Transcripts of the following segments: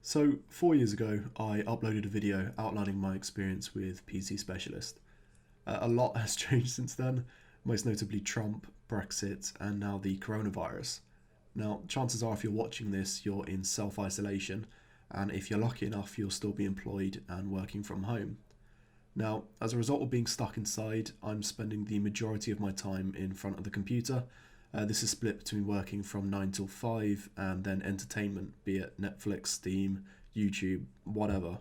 So 4 years ago, I uploaded a video outlining my experience with PC Specialist. A lot has changed since then, most notably Trump, Brexit, and now the coronavirus. Now, chances are if you're watching this, you're in self-isolation, and if you're lucky enough, you'll still be employed and working from home. Now, as a result of being stuck inside, I'm spending the majority of my time in front of the computer. This is split between working from 9 till 5 and then entertainment, be it Netflix, Steam, YouTube, whatever.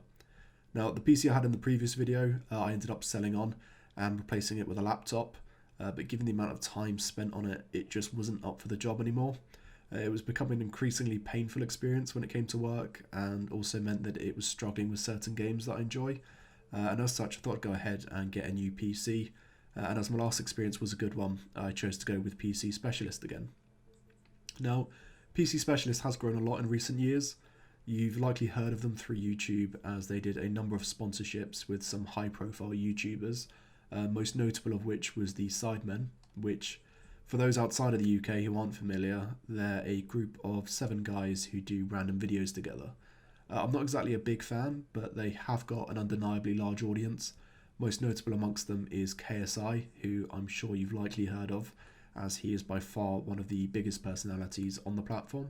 Now, the PC I had in the previous video, I ended up selling on and replacing it with a laptop, but given the amount of time spent on it, it just wasn't up for the job anymore. It was becoming an increasingly painful experience when it came to work, and also meant that it was struggling with certain games that I enjoy. And as such, I thought I'd go ahead and get a new PC. And as my last experience was a good one, I chose to go with PC Specialist again. Now, PC Specialist has grown a lot in recent years. You've likely heard of them through YouTube, as they did a number of sponsorships with some high-profile YouTubers, most notable of which was the Sidemen, which, for those outside of the UK who aren't familiar, they're a group of 7 guys who do random videos together. I'm not exactly a big fan, but they have got an undeniably large audience. Most notable amongst them is KSI, who I'm sure you've likely heard of, as he is by far one of the biggest personalities on the platform.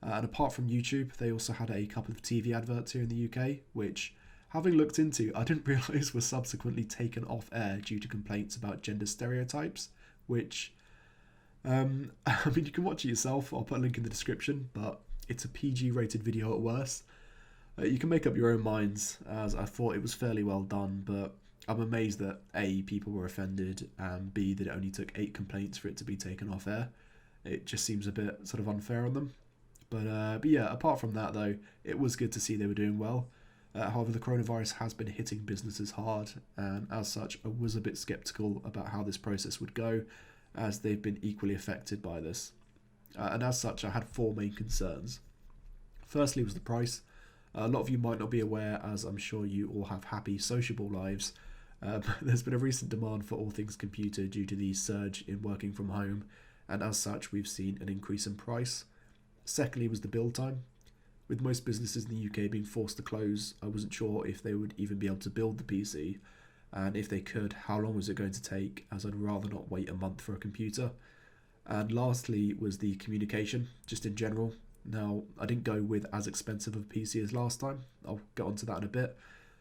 And apart from YouTube, they also had a couple of TV adverts here in the UK, which, having looked into, I didn't realise were subsequently taken off air due to complaints about gender stereotypes, which, I mean, you can watch it yourself. I'll put a link in the description, but it's a PG rated video at worst. You can make up your own minds, as I thought it was fairly well done, but I'm amazed that A, people were offended, and B, that it only took 8 complaints for it to be taken off air. It just seems a bit sort of unfair on them. But yeah, apart from that though, it was good to see they were doing well. However, the coronavirus has been hitting businesses hard, and as such, I was a bit sceptical about how this process would go, as they've been equally affected by this. And as such, I had 4 main concerns. Firstly was the price. A lot of you might not be aware, as I'm sure you all have happy, sociable lives. But there's been a recent demand for all things computer due to the surge in working from home, and as such, we've seen an increase in price. Secondly was the build time. With most businesses in the UK being forced to close, I wasn't sure if they would even be able to build the PC, and if they could, how long was it going to take, as I'd rather not wait a month for a computer. And lastly was the communication, just in general. Now, I didn't go with as expensive of a PC as last time. I'll get onto that in a bit.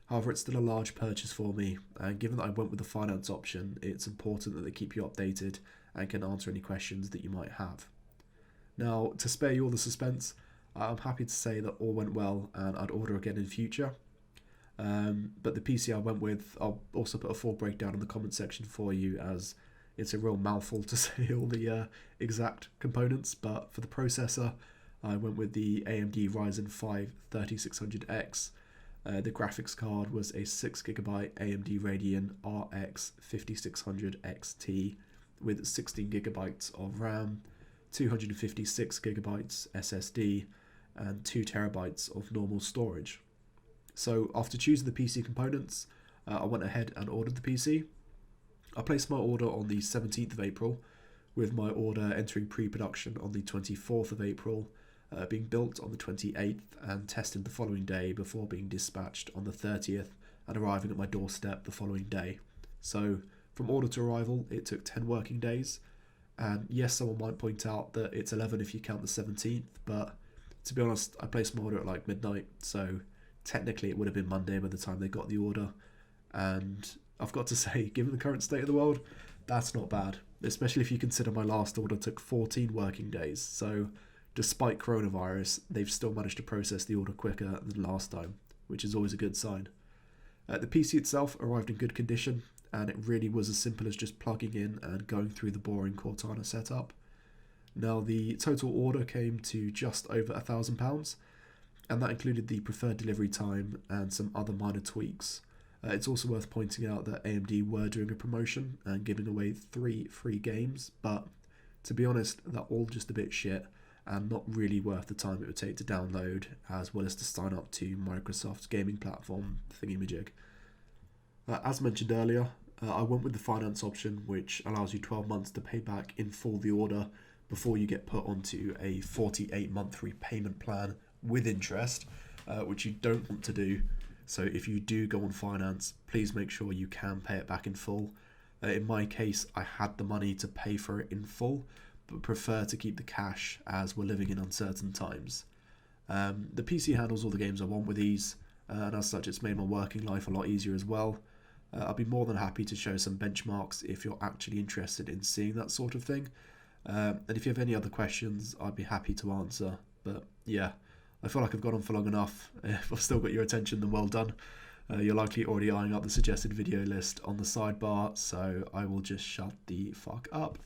However, it's still a large purchase for me, and given that I went with the finance option, it's important that they keep you updated and can answer any questions that you might have. Now, to spare you all the suspense, I'm happy to say that all went well and I'd order again in future. But the PC I went with, I'll also put a full breakdown in the comment section for you, as it's a real mouthful to say all the exact components. But for the processor, I went with the AMD Ryzen 5 3600X. The graphics card was a 6GB AMD Radeon RX 5600 XT with 16GB of RAM, 256GB SSD, and 2TB of normal storage. So after choosing the PC components, I went ahead and ordered the PC. I placed my order on the 17th of April, with my order entering pre-production on the 24th of April, being built on the 28th and tested the following day before being dispatched on the 30th and arriving at my doorstep the following day. So from order to arrival, it took 10 working days. And yes, someone might point out that it's 11 if you count the 17th, but to be honest, I placed my order at like midnight, so technically it would have been Monday by the time they got the order. And I've got to say, given the current state of the world, that's not bad, especially if you consider my last order took 14 working days. So despite coronavirus, they've still managed to process the order quicker than last time, which is always a good sign. The PC itself arrived in good condition, and it really was as simple as just plugging in and going through the boring Cortana setup. Now, the total order came to just over £1,000, and that included the preferred delivery time and some other minor tweaks. It's also worth pointing out that AMD were doing a promotion and giving away 3 free games, but to be honest, they're all just a bit shit and not really worth the time it would take to download, as well as to sign up to Microsoft's gaming platform thingamajig. As mentioned earlier, I went with the finance option, which allows you 12 months to pay back in full the order before you get put onto a 48-month repayment plan with interest. which you don't want to do. So if you do go on finance, please make sure you can pay it back in full. In my case, I had the money to pay for it in full, but prefer to keep the cash as we're living in uncertain times. The PC handles all the games I want with ease, and as such it's made my working life a lot easier as well. I'll be more than happy to show some benchmarks if you're actually interested in seeing that sort of thing. And if you have any other questions, I'd be happy to answer. But yeah, I feel like I've gone on for long enough. If I've still got your attention, then well done. You're likely already eyeing up the suggested video list on the sidebar, so I will just shut the fuck up.